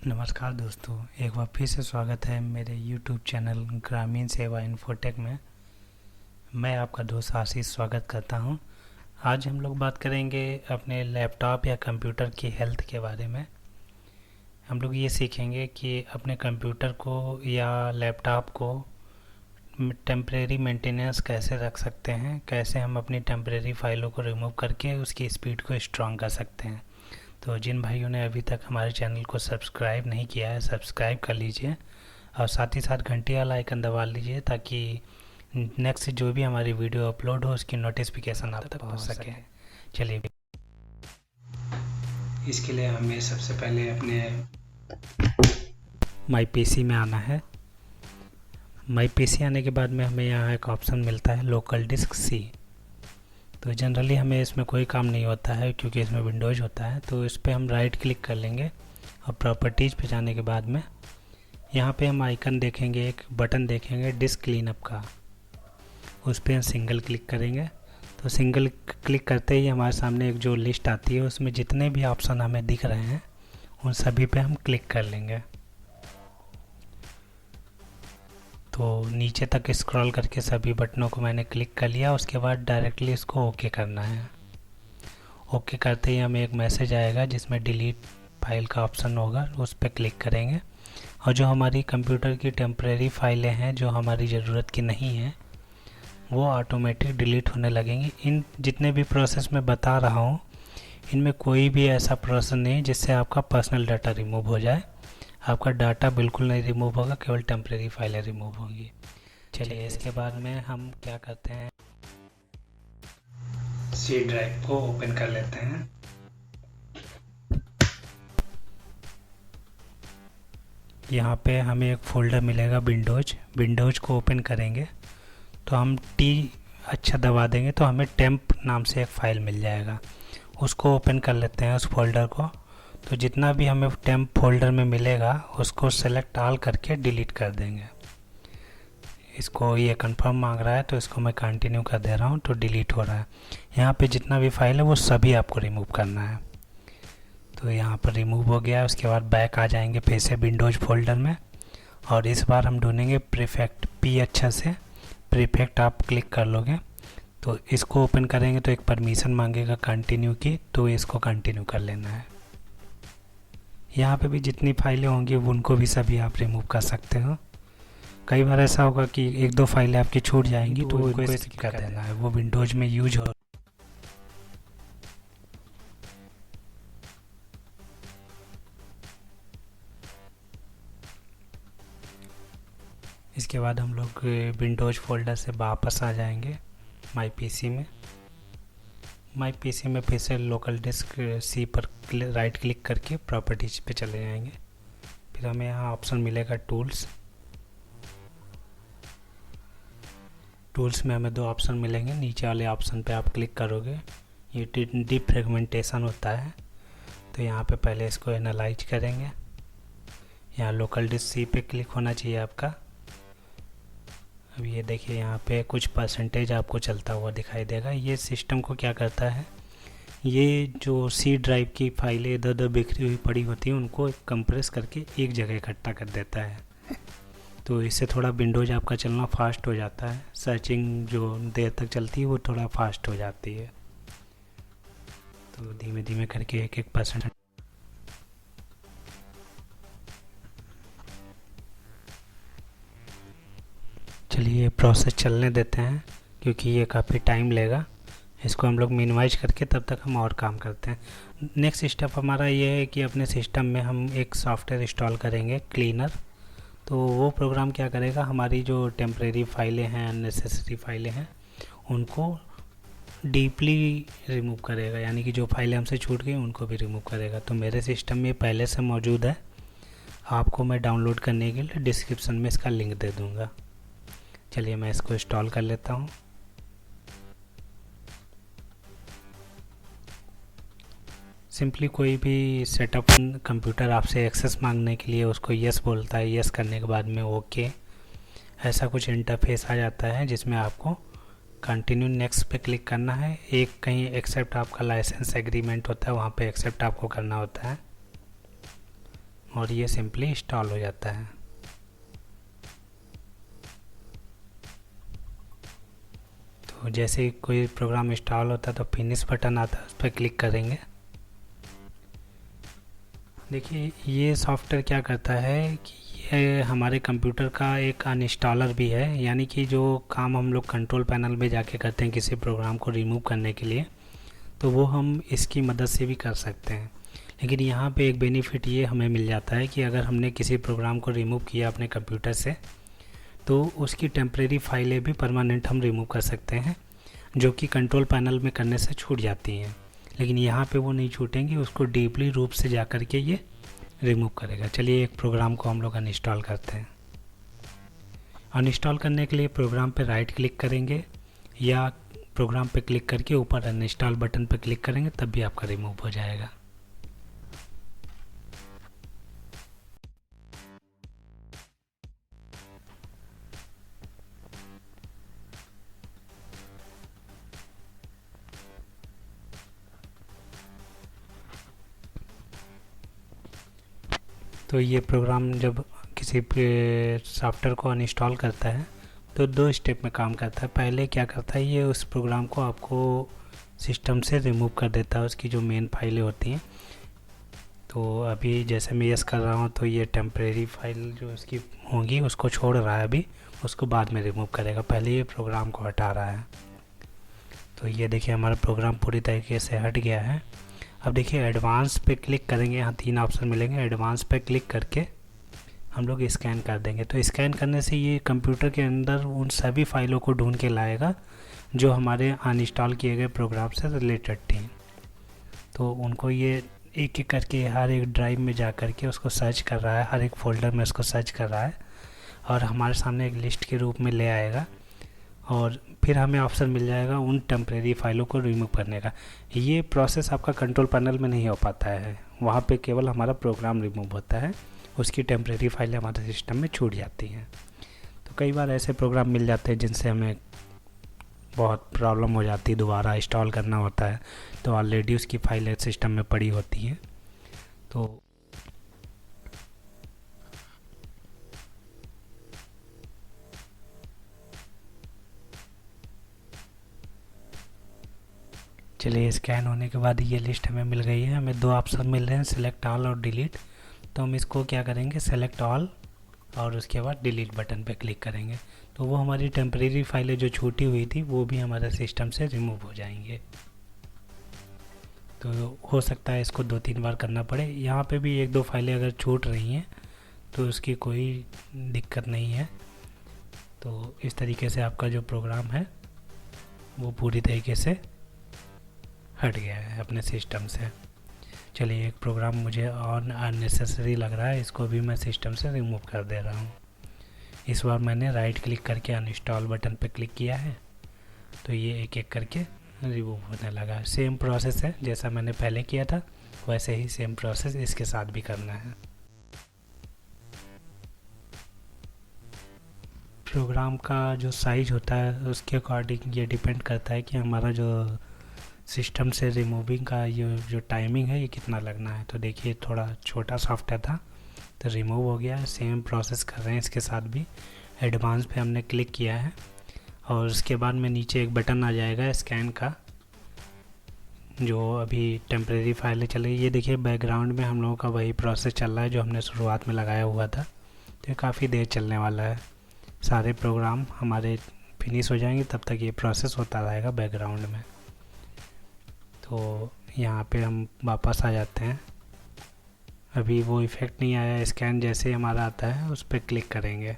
नमस्कार दोस्तों, एक बार फिर से स्वागत है मेरे YouTube चैनल ग्रामीण सेवा इन्फोटेक में। मैं आपका दोस्त आशीष स्वागत करता हूं। आज हम लोग बात करेंगे अपने लैपटॉप या कंप्यूटर की हेल्थ के बारे में। हम लोग ये सीखेंगे कि अपने कंप्यूटर को या लैपटॉप को टेम्परेरी मेंटेनेंस कैसे रख सकते हैं, कैसे हम अपनी टेम्परेरी फाइलों को रिमूव करके उसकी स्पीड को स्ट्रॉन्ग कर सकते हैं। तो जिन भाइयों ने अभी तक हमारे चैनल को सब्सक्राइब नहीं किया है, सब्सक्राइब कर लीजिए और साथ ही साथ घंटी वाला आइकन दबा लीजिए ताकि नेक्स्ट जो भी हमारी वीडियो अपलोड हो उसकी नोटिफिकेशन आप तक पहुंच सके। चलिए, इसके लिए हमें सबसे पहले अपने माई पीसी में आना है। माई पीसी आने के बाद में हमें यहाँ एक ऑप्शन मिलता है लोकल डिस्क सी। तो जनरली हमें इसमें कोई काम नहीं होता है क्योंकि इसमें विंडोज़ होता है। तो इस पर हम राइट क्लिक कर लेंगे और प्रॉपर्टीज़ पे जाने के बाद में यहाँ पे हम आइकन देखेंगे, एक बटन देखेंगे डिस्क क्लीनअप का, उस पर हम सिंगल क्लिक करेंगे। तो सिंगल क्लिक करते ही हमारे सामने एक जो लिस्ट आती है उसमें जितने भी ऑप्शन हमें दिख रहे हैं उन सभी पे हम क्लिक कर लेंगे। तो नीचे तक स्क्रॉल करके सभी बटनों को मैंने क्लिक कर लिया। उसके बाद डायरेक्टली इसको ओके करना है। ओके करते ही हमें एक मैसेज आएगा जिसमें डिलीट फाइल का ऑप्शन होगा, उस पर क्लिक करेंगे और जो हमारी कंप्यूटर की टेम्परेरी फाइलें हैं जो हमारी ज़रूरत की नहीं हैं वो ऑटोमेटिक डिलीट होने लगेंगी। इन जितने भी प्रोसेस मैं बता रहा हूँ इनमें कोई भी ऐसा प्रोसेस नहीं जिससे आपका पर्सनल डाटा रिमूव हो जाए। आपका डाटा बिल्कुल नहीं रिमूव होगा, केवल टेम्परेरी फाइलें रिमूव होंगी। चलिए, इसके बाद में हम क्या करते हैं, सी ड्राइव को ओपन कर लेते हैं। यहाँ पे हमें एक फ़ोल्डर मिलेगा विंडोज़ को ओपन करेंगे तो हम टी अच्छा दबा देंगे तो हमें टेम्प नाम से एक फ़ाइल मिल जाएगा। उसको ओपन कर लेते हैं उस फोल्डर को। तो जितना भी हमें टेम्प फोल्डर में मिलेगा उसको सेलेक्ट ऑल करके डिलीट कर देंगे। इसको ये कंफर्म मांग रहा है तो इसको मैं कंटिन्यू कर दे रहा हूँ तो डिलीट हो रहा है। यहाँ पे जितना भी फाइल है वो सभी आपको रिमूव करना है। तो यहाँ पर रिमूव हो गया। उसके बाद बैक आ जाएंगे फिर से विंडोज़ फोल्डर में और इस बार हम ढूंढेंगे प्रीफेक्ट, पी अच्छा से प्रीफेक्ट आप क्लिक कर लोगे तो इसको ओपन करेंगे तो एक परमिशन मांगेगा कंटिन्यू की, तो इसको कंटिन्यू कर लेना है। यहाँ पे भी जितनी फाइलें होंगी उनको भी सभी आप रिमूव कर सकते हो। कई बार ऐसा होगा कि एक दो फाइलें आपकी छूट जाएंगी तो उनको स्किप कर देना है, वो विंडोज़ में यूज हो। इसके बाद हम लोग विंडोज़ फोल्डर से वापस आ जाएंगे माई पीसी में। माई पीसी में फिर से लोकल डिस्क सी पर राइट क्लिक करके प्रॉपर्टीज पे चले जाएंगे। फिर हमें यहाँ ऑप्शन मिलेगा टूल्स में हमें दो ऑप्शन मिलेंगे। नीचे वाले ऑप्शन पे आप क्लिक करोगे, ये डीप फ्रेगमेंटेशन होता है तो यहाँ पे पहले इसको एनालाइज करेंगे। यहाँ लोकल डिस्क सी पे क्लिक होना चाहिए आपका। अब ये देखिए यहाँ पे कुछ परसेंटेज आपको चलता हुआ दिखाई देगा। ये सिस्टम को क्या करता है, ये जो सी ड्राइव की फाइलें इधर उधर बिखरी हुई पड़ी होती हैं उनको कंप्रेस करके एक जगह इकट्ठा कर देता है। तो इससे थोड़ा विंडोज़ आपका चलना फास्ट हो जाता है, सर्चिंग जो देर तक चलती है वो थोड़ा फास्ट हो जाती है। तो धीमे धीमे करके एक एक परसेंट चलिए प्रोसेस चलने देते हैं क्योंकि ये काफ़ी टाइम लेगा। इसको हम लोग मिनिमाइज करके तब तक हम और काम करते हैं। नेक्स्ट स्टेप हमारा ये है कि अपने सिस्टम में हम एक सॉफ्टवेयर इंस्टॉल करेंगे क्लीनर। तो वो प्रोग्राम क्या करेगा, हमारी जो टेम्परेरी फाइलें हैं, अननेसेसरी फाइलें हैं उनको डीपली रिमूव करेगा, यानी कि जो फाइलें हमसे छूट गई उनको भी रिमूव करेगा। तो मेरे सिस्टम में पहले से मौजूद है, आपको मैं डाउनलोड करने के लिए डिस्क्रिप्शन में इसका लिंक दे दूँगा। चलिए मैं इसको इंस्टॉल कर लेता हूँ। सिंपली कोई भी सेटअप कंप्यूटर आपसे एक्सेस मांगने के लिए उसको यस बोलता है, यस करने के बाद में ओके ऐसा कुछ इंटरफेस आ जाता है जिसमें आपको कंटिन्यू नेक्स्ट पे क्लिक करना है। एक कहीं एक्सेप्ट आपका लाइसेंस एग्रीमेंट होता है, वहाँ पे एक्सेप्ट आपको करना होता है। और ये सिंपली इंस्टॉल हो जाता है। तो जैसे ही कोई प्रोग्राम इंस्टॉल होता है तो फिनिश बटन आता है, उस पर क्लिक करेंगे। देखिए ये सॉफ्टवेयर क्या करता है कि ये हमारे कंप्यूटर का एक अनइंस्टॉलर भी है, यानी कि जो काम हम लोग कंट्रोल पैनल में जाके करते हैं किसी प्रोग्राम को रिमूव करने के लिए, तो वो हम इसकी मदद से भी कर सकते हैं। लेकिन यहाँ पे एक बेनिफिट ये हमें मिल जाता है कि अगर हमने किसी प्रोग्राम को रिमूव किया अपने कंप्यूटर से, तो उसकी टेम्परेरी फाइलें भी परमानेंट हम रिमूव कर सकते हैं, जो कि कंट्रोल पैनल में करने से छूट जाती हैं। लेकिन यहाँ पे वो नहीं छूटेंगी, उसको डीपली रूप से जा कर के ये रिमूव करेगा। चलिए एक प्रोग्राम को हम लोग अनइंस्टॉल करते हैं। अनइंस्टॉल करने के लिए प्रोग्राम पे राइट क्लिक करेंगे या प्रोग्राम पे क्लिक करके ऊपर अनइंस्टॉल बटन पे क्लिक करेंगे, तब भी आपका रिमूव हो जाएगा। तो ये प्रोग्राम जब किसी सॉफ्टवेयर को अनइंस्टॉल करता है तो दो स्टेप में काम करता है। पहले क्या करता है, ये उस प्रोग्राम को आपको सिस्टम से रिमूव कर देता है, उसकी जो मेन फाइलें होती हैं। तो अभी जैसे मैं यस कर रहा हूँ तो ये टेम्परेरी फाइल जो उसकी होंगी उसको छोड़ रहा है, अभी उसको बाद में रिमूव करेगा, पहले ये प्रोग्राम को हटा रहा है। तो ये देखिए हमारा प्रोग्राम पूरी तरीके से हट गया है। अब देखिए एडवांस पे क्लिक करेंगे, यहाँ 3 ऑप्शन मिलेंगे। एडवांस पे क्लिक करके हम लोग स्कैन कर देंगे। तो स्कैन करने से ये कंप्यूटर के अंदर उन सभी फाइलों को ढूंढ के लाएगा जो हमारे अनइंस्टॉल किए गए प्रोग्राम से रिलेटेड थी। तो उनको ये एक एक करके हर एक ड्राइव में जा कर के उसको सर्च कर रहा है, हर एक फ़ोल्डर में उसको सर्च कर रहा है और हमारे सामने एक लिस्ट के रूप में ले आएगा। और फिर हमें ऑप्शन मिल जाएगा उन टेम्परेरी फाइलों को रिमूव करने का। ये प्रोसेस आपका कंट्रोल पैनल में नहीं हो पाता है, वहाँ पे केवल हमारा प्रोग्राम रिमूव होता है, उसकी टेम्परेरी फाइलें हमारे सिस्टम में छूट जाती हैं। तो कई बार ऐसे प्रोग्राम मिल जाते हैं जिनसे हमें बहुत प्रॉब्लम हो जाती है, दोबारा इंस्टॉल करना होता है, तो ऑलरेडी उसकी फाइलें सिस्टम में पड़ी होती हैं। तो चलिए स्कैन होने के बाद ये लिस्ट हमें मिल गई है। हमें 2 ऑप्शन मिल रहे हैं, सेलेक्ट ऑल और डिलीट। तो हम इसको क्या करेंगे, सेलेक्ट ऑल और उसके बाद डिलीट बटन पे क्लिक करेंगे। तो वो हमारी टेम्परेरी फाइलें जो छूटी हुई थी वो भी हमारे सिस्टम से रिमूव हो जाएंगे। तो हो सकता है इसको 2-3 बार करना पड़े। यहाँ पे भी 1-2 फाइलें अगर छूट रही हैं तो उसकी कोई दिक्कत नहीं है। तो इस तरीके से आपका जो प्रोग्राम है वो पूरी तरीके से हट गया है अपने सिस्टम से। चलिए एक प्रोग्राम मुझे और अननेसेसरी लग रहा है, इसको भी मैं सिस्टम से रिमूव कर दे रहा हूँ। इस बार मैंने राइट क्लिक करके अनइंस्टॉल बटन पर क्लिक किया है, तो ये एक एक करके रिमूव होने लगा। सेम प्रोसेस है, जैसा मैंने पहले किया था वैसे ही सेम प्रोसेस इसके साथ भी करना है। प्रोग्राम का जो साइज़ होता है उसके अकॉर्डिंग ये डिपेंड करता है कि हमारा जो सिस्टम से रिमूविंग का ये जो टाइमिंग है ये कितना लगना है। तो देखिए थोड़ा छोटा सॉफ्टवेयर था तो रिमूव हो गया। सेम प्रोसेस कर रहे हैं इसके साथ भी। एडवांस पे हमने क्लिक किया है और उसके बाद में नीचे एक बटन आ जाएगा स्कैन का, जो अभी टेम्परेरी फाइलें चल रही है। ये देखिए बैकग्राउंड में हम लोगों का वही प्रोसेस चल रहा है जो हमने शुरुआत में लगाया हुआ था। तो ये काफ़ी देर चलने वाला है, सारे प्रोग्राम हमारे फिनिश हो जाएंगे तब तक ये प्रोसेस होता रहेगा बैकग्राउंड में। तो यहाँ पे हम वापस आ जाते हैं। अभी वो इफ़ेक्ट नहीं आया, स्कैन जैसे ही हमारा आता है उस पर क्लिक करेंगे,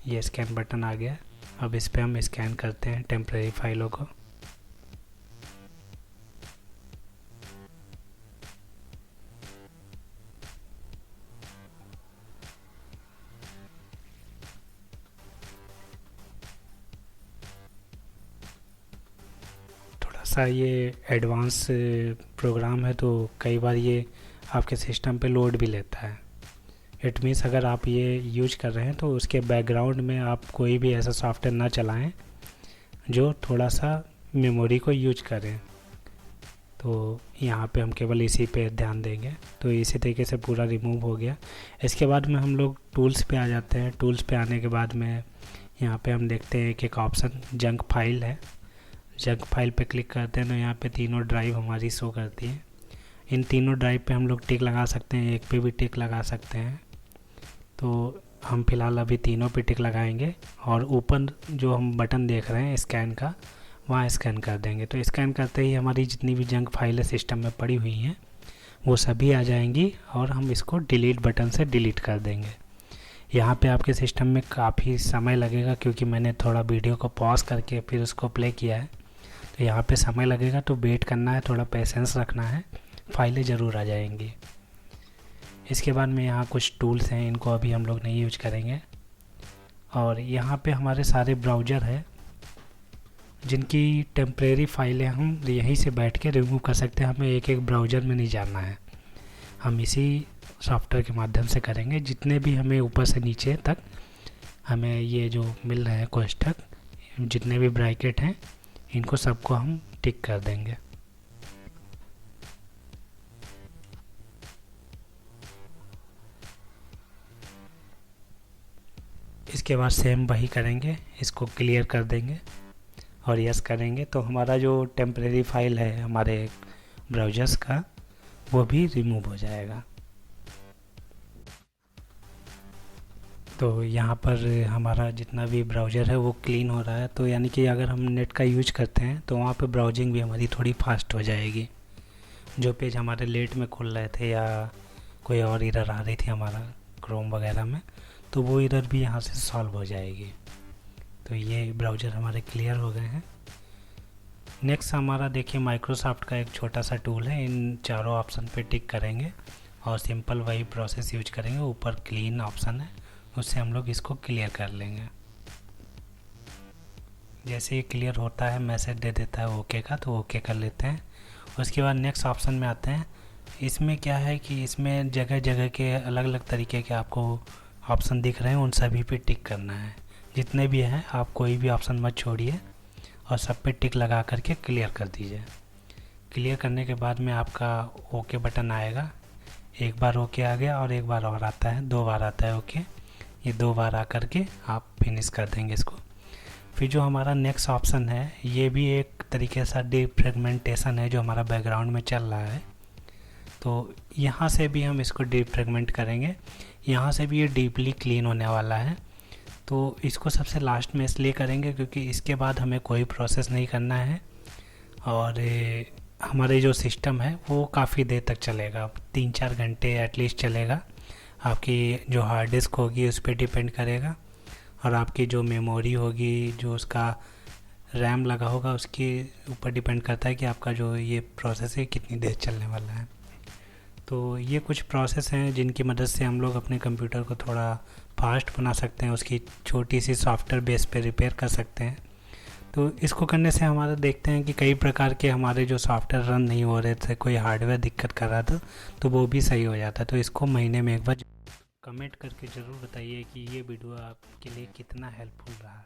ये स्कैन बटन आ गया। अब इस पर हम स्कैन करते हैं टेम्परेरी फाइलों को। सा ये एडवांस प्रोग्राम है तो कई बार ये आपके सिस्टम पे लोड भी लेता है। इट मीन्स अगर आप ये यूज कर रहे हैं तो उसके बैकग्राउंड में आप कोई भी ऐसा सॉफ्टवेयर ना चलाएं जो थोड़ा सा मेमोरी को यूज करें। तो यहाँ पे हम केवल इसी पे ध्यान देंगे। तो इसी तरीके से पूरा रिमूव हो गया। इसके बाद में हम लोग टूल्स पे आ जाते हैं। टूल्स पे आने के बाद में यहाँ पे हम देखते हैं कि एक ऑप्शन जंक फाइल है। जंक फाइल पे क्लिक करते हैं तो यहाँ पे तीनों ड्राइव हमारी शो करती है। इन तीनों ड्राइव पे हम लोग टिक लगा सकते हैं, एक पे भी टिक लगा सकते हैं। तो हम फ़िलहाल अभी तीनों पे टिक लगाएंगे और ऊपर जो हम बटन देख रहे हैं स्कैन का, वहाँ स्कैन कर देंगे। तो स्कैन करते ही हमारी जितनी भी जंक फाइलें सिस्टम में पड़ी हुई हैं वो सभी आ जाएंगी और हम इसको डिलीट बटन से डिलीट कर देंगे। यहाँ पे आपके सिस्टम में काफ़ी समय लगेगा क्योंकि मैंने थोड़ा वीडियो को पॉज करके फिर उसको प्ले किया है। तो यहाँ पे समय लगेगा, तो वेट करना है, थोड़ा पेशेंस रखना है, फाइलें ज़रूर आ जाएंगी। इसके बाद में यहाँ कुछ टूल्स हैं, इनको अभी हम लोग नहीं यूज करेंगे। और यहाँ पे हमारे सारे ब्राउज़र है जिनकी टेम्परेरी फाइलें हम यहीं से बैठ के रिमूव कर सकते हैं। हमें एक एक ब्राउज़र में नहीं जाना है, हम इसी सॉफ्टवेयर के माध्यम से करेंगे। जितने भी हमें ऊपर से नीचे तक हमें ये जो मिल रहे हैं कोष्ठक, जितने भी ब्रैकेट हैं, इनको सबको हम टिक कर देंगे। इसके बाद सेम वही करेंगे, इसको क्लियर कर देंगे और यस करेंगे तो हमारा जो टेम्परेरी फाइल है हमारे ब्राउज़र्स का वो भी रिमूव हो जाएगा। तो यहाँ पर हमारा जितना भी ब्राउज़र है वो क्लीन हो रहा है। तो यानी कि अगर हम नेट का यूज करते हैं तो वहाँ पे ब्राउजिंग भी हमारी थोड़ी फास्ट हो जाएगी। जो पेज हमारे लेट में खुल रहे थे या कोई और एरर आ रही थी हमारा क्रोम वगैरह में, तो वो एरर भी यहाँ से सॉल्व हो जाएगी। तो ये ब्राउज़र हमारे क्लियर हो गए हैं। नेक्स्ट हमारा देखिए माइक्रोसॉफ्ट का एक छोटा सा टूल है। इन चारों ऑप्शन पे टिक करेंगे और सिंपल वही प्रोसेस यूज करेंगे। ऊपर क्लीन ऑप्शन है, उससे हम लोग इसको क्लियर कर लेंगे। जैसे ये क्लियर होता है मैसेज दे देता है ओके का, तो ओके कर लेते हैं। उसके बाद नेक्स्ट ऑप्शन में आते हैं। इसमें क्या है कि इसमें जगह जगह के अलग अलग तरीके के आपको ऑप्शन दिख रहे हैं, उन सभी पे टिक करना है। जितने भी हैं आप कोई भी ऑप्शन मत छोड़िए और सब पे टिक लगा करके क्लियर कर दीजिए। क्लियर करने के बाद में आपका ओके बटन आएगा। एक बार ओके आ गया और एक बार और आता है, 2 बार आता है ओके। ये 2 बार आ करके आप फिनिश कर देंगे इसको। फिर जो हमारा नेक्स्ट ऑप्शन है ये भी एक तरीके से डिफ्रेगमेंटेशन है जो हमारा बैकग्राउंड में चल रहा है। तो यहाँ से भी हम इसको डिफ्रेगमेंट करेंगे। यहाँ से भी ये डीपली क्लीन होने वाला है। तो इसको सबसे लास्ट में इसलिए करेंगे क्योंकि इसके बाद हमें कोई प्रोसेस नहीं करना है और हमारे जो सिस्टम है वो काफ़ी देर तक चलेगा, 3-4 घंटे एटलीस्ट चलेगा। आपकी जो हार्ड डिस्क होगी उस पर डिपेंड करेगा और आपकी जो मेमोरी होगी, जो उसका रैम लगा होगा, उसके ऊपर डिपेंड करता है कि आपका जो ये प्रोसेस है कितनी देर चलने वाला है। तो ये कुछ प्रोसेस हैं जिनकी मदद से हम लोग अपने कंप्यूटर को थोड़ा फास्ट बना सकते हैं, उसकी छोटी सी सॉफ्टवेयर बेस पे रिपेयर कर सकते हैं। तो इसको करने से हमारा देखते हैं कि कई प्रकार के हमारे जो सॉफ्टवेयर रन नहीं हो रहे थे, कोई हार्डवेयर दिक्कत कर रहा था, तो वो भी सही हो जाता है। तो इसको महीने में एक बार कमेंट करके ज़रूर बताइए कि ये वीडियो आपके लिए कितना हेल्पफुल रहा।